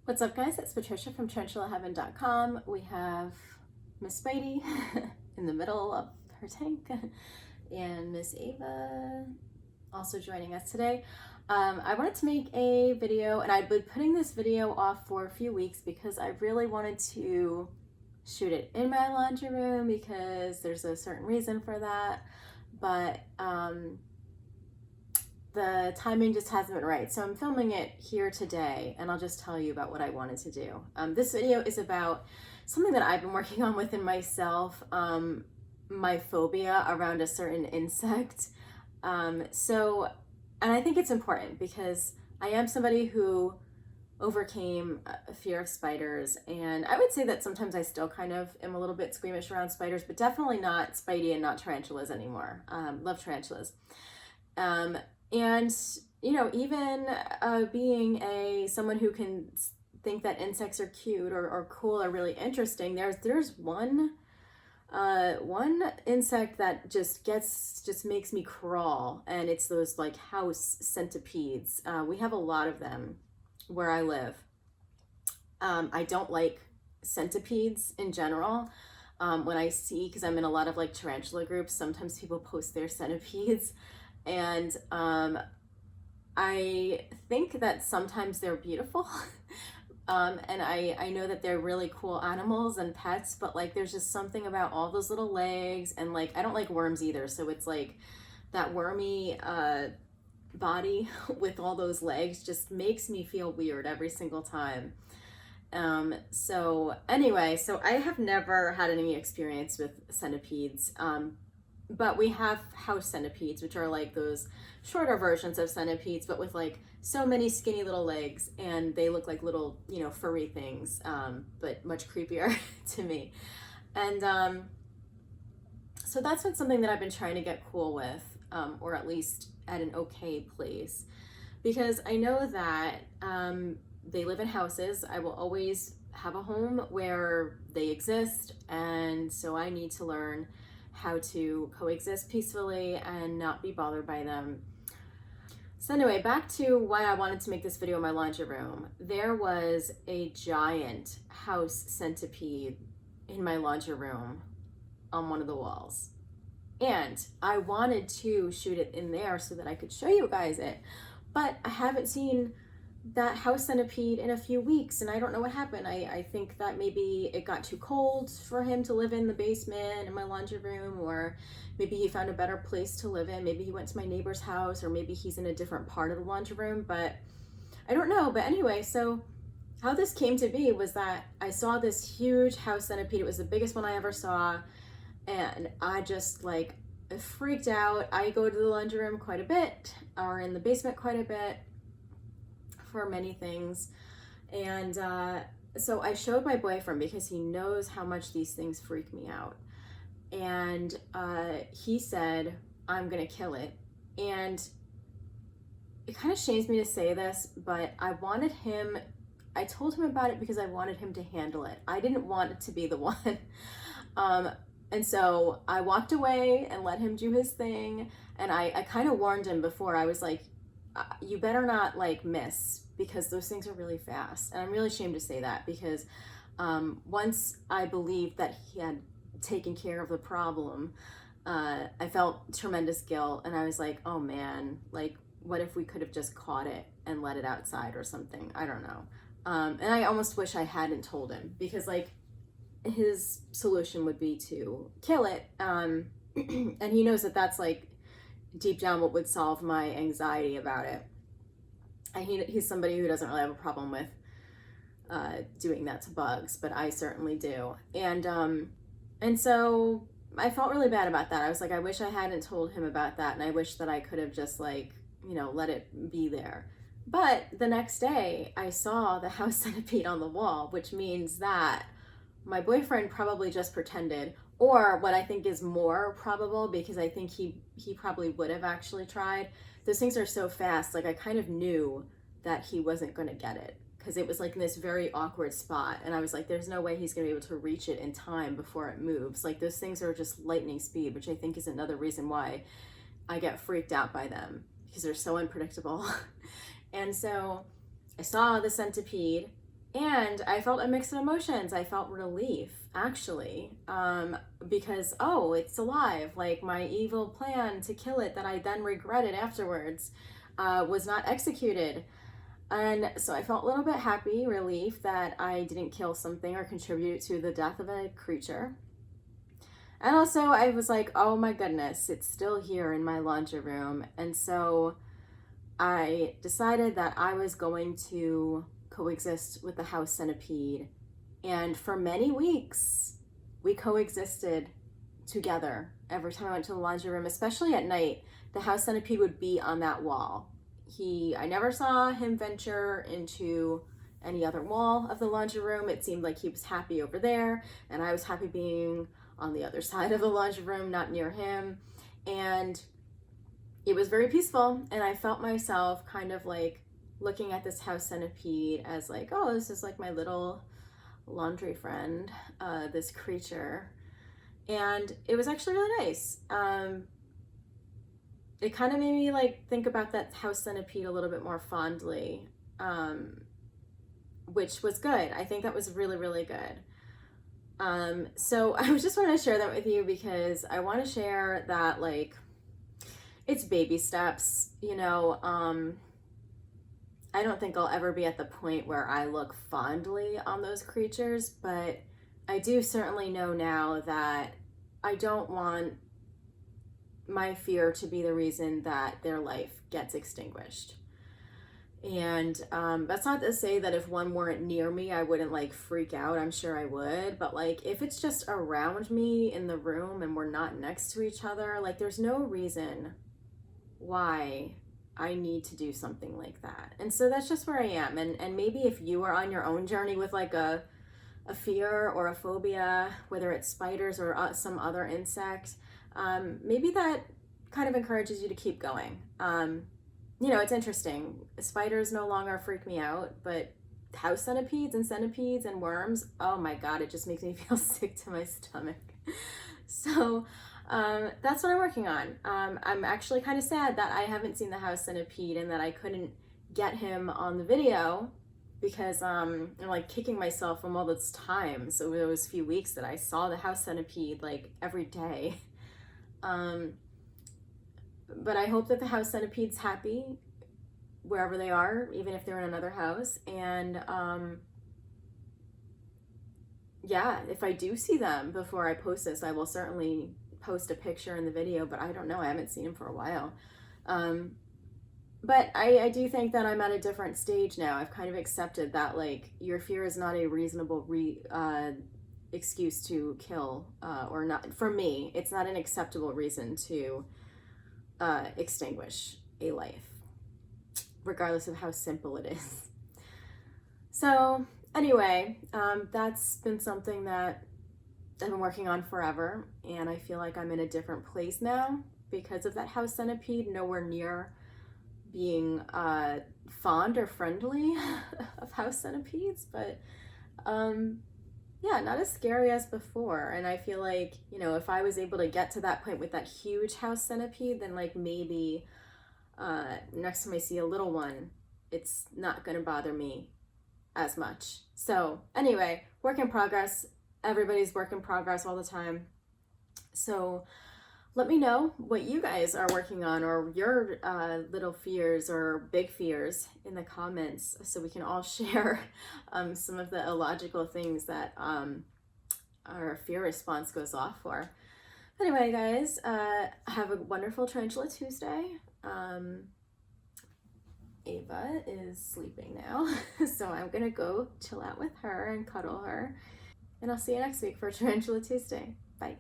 What's up, guys? It's Patricia from TarantulaHeaven.com. We have Miss Spidey in the middle of her tank and Miss Ava also joining us today. I wanted to make a video, and I've been putting this video off for a few weeks because I really wanted to shoot it in my laundry room because there's a certain reason for that, but the timing just hasn't been right. So I'm filming it here today, and I'll just tell you about what I wanted to do. This video is about something that I've been working on within myself, my phobia around a certain insect. And I think it's important because I am somebody who overcame a fear of spiders, and I would say that sometimes I still kind of am a little bit squeamish around spiders, but definitely not Spidey and not tarantulas anymore. Love tarantulas. And you know, even being someone who can think that insects are cute or cool or really interesting, there's one insect that just makes me crawl, and it's those like house centipedes. We have a lot of them where I live. I don't like centipedes in general. When I see, because I'm in a lot of like tarantula groups, sometimes people post their centipedes, and I think that sometimes they're beautiful. And I know that they're really cool animals and pets, but like there's just something about all those little legs, and like I don't like worms either, so it's like that wormy body with all those legs just makes me feel weird every single time. So anyway, so I have never had any experience with centipedes, but we have house centipedes, which are like those shorter versions of centipedes, but with like so many skinny little legs, and they look like little, you know, furry things, but much creepier to me. And so that's been something that I've been trying to get cool with, or at least at an okay place, because I know that they live in houses. I will always have a home where they exist, and so I need to learn how to coexist peacefully and not be bothered by them. So anyway, back to why I wanted to make this video in my laundry room. There was a giant house centipede in my laundry room on one of the walls, and I wanted to shoot it in there so that I could show you guys it, but I haven't seen that house centipede in a few weeks, and I don't know what happened. I think that maybe it got too cold for him to live in the basement in my laundry room, or maybe he found a better place to live in. Maybe he went to my neighbor's house, or maybe he's in a different part of the laundry room, but I don't know. But anyway, so how this came to be was that I saw this huge house centipede. It was the biggest one I ever saw, and I just like freaked out. I go to the laundry room quite a bit, or in the basement quite a bit, for many things. And so I showed my boyfriend, because he knows how much these things freak me out, and he said, I'm gonna kill it. And it kind of shames me to say this, but I told him about it because I wanted him to handle it. I didn't want it to be the one. And so I walked away and let him do his thing, and I kind of warned him before. I was like, you better not like miss, because those things are really fast. And I'm really ashamed to say that, because once I believed that he had taken care of the problem, I felt tremendous guilt, and I was like, oh man, like what if we could have just caught it and let it outside or something? I don't know. And I almost wish I hadn't told him, because like his solution would be to kill it, and he knows that that's like deep down what would solve my anxiety about it. And he's somebody who doesn't really have a problem with doing that to bugs, but I certainly do. And so I felt really bad about that. I was like, I wish I hadn't told him about that, and I wish that I could have just like, you know, let it be there. But the next day I saw the house centipede on the wall, which means that my boyfriend probably just pretended, or what I think is more probable, because I think he probably would have actually tried. Those things are so fast, like I kind of knew that he wasn't going to get it, because it was like in this very awkward spot, and I was like, there's no way he's going to be able to reach it in time before it moves. Like those things are just lightning speed, which I think is another reason why I get freaked out by them, because they're so unpredictable. And so I saw the centipede, And I felt a mix of emotions. I felt relief, actually, because, oh, it's alive. Like my evil plan to kill it that I then regretted afterwards was not executed. And so I felt a little bit happy, relief that I didn't kill something or contribute to the death of a creature. And also, I was like, oh my goodness, it's still here in my laundry room. And so I decided that I was going to coexist with the house centipede. And for many weeks, we coexisted together. Every time I went to the laundry room, especially at night, the house centipede would be on that wall. I never saw him venture into any other wall of the laundry room. It seemed like he was happy over there, and I was happy being on the other side of the laundry room, not near him. And it was very peaceful, and I felt myself kind of like looking at this house centipede as like, oh, this is like my little laundry friend, this creature. And it was actually really nice. It kind of made me like think about that house centipede a little bit more fondly, which was good. I think that was really, really good. So I just want to share that with you because I want to share that like it's baby steps, you know. I don't think I'll ever be at the point where I look fondly on those creatures, but I do certainly know now that I don't want my fear to be the reason that their life gets extinguished. And that's not to say that if one weren't near me, I wouldn't like freak out. I'm sure I would. But like if it's just around me in the room and we're not next to each other, like there's no reason why I need to do something like that. And so that's just where I am. And maybe if you are on your own journey with like a fear or a phobia, whether it's spiders or some other insect, maybe that kind of encourages you to keep going. You know, it's interesting. Spiders no longer freak me out, but house centipedes and worms, oh my God, it just makes me feel sick to my stomach. So that's what I'm working on. I'm actually kind of sad that I haven't seen the house centipede and that I couldn't get him on the video because I'm like kicking myself from all those times over those few weeks that I saw the house centipede like every day. But I hope that the house centipede's happy wherever they are, even if they're in another house. And yeah, if I do see them before I post this, I will certainly post a picture in the video, but I don't know. I haven't seen them for a while. But I do think that I'm at a different stage now. I've kind of accepted that like your fear is not a reasonable excuse to kill, or not. For me, it's not an acceptable reason to extinguish a life, regardless of how simple it is. So anyway, that's been something that I've been working on forever, and I feel like I'm in a different place now because of that house centipede, nowhere near being fond or friendly of house centipedes, but yeah, not as scary as before. And I feel like, you know, if I was able to get to that point with that huge house centipede, then like maybe next time I see a little one, it's not gonna bother me as much. So anyway, work in progress. Everybody's work in progress all the time. So let me know what you guys are working on or your little fears or big fears in the comments so we can all share some of the illogical things that our fear response goes off for. Anyway, guys, have a wonderful Tarantula Tuesday. Ava is sleeping now, so I'm gonna go chill out with her and cuddle her. And I'll see you next week for Tarantula Tuesday. Bye.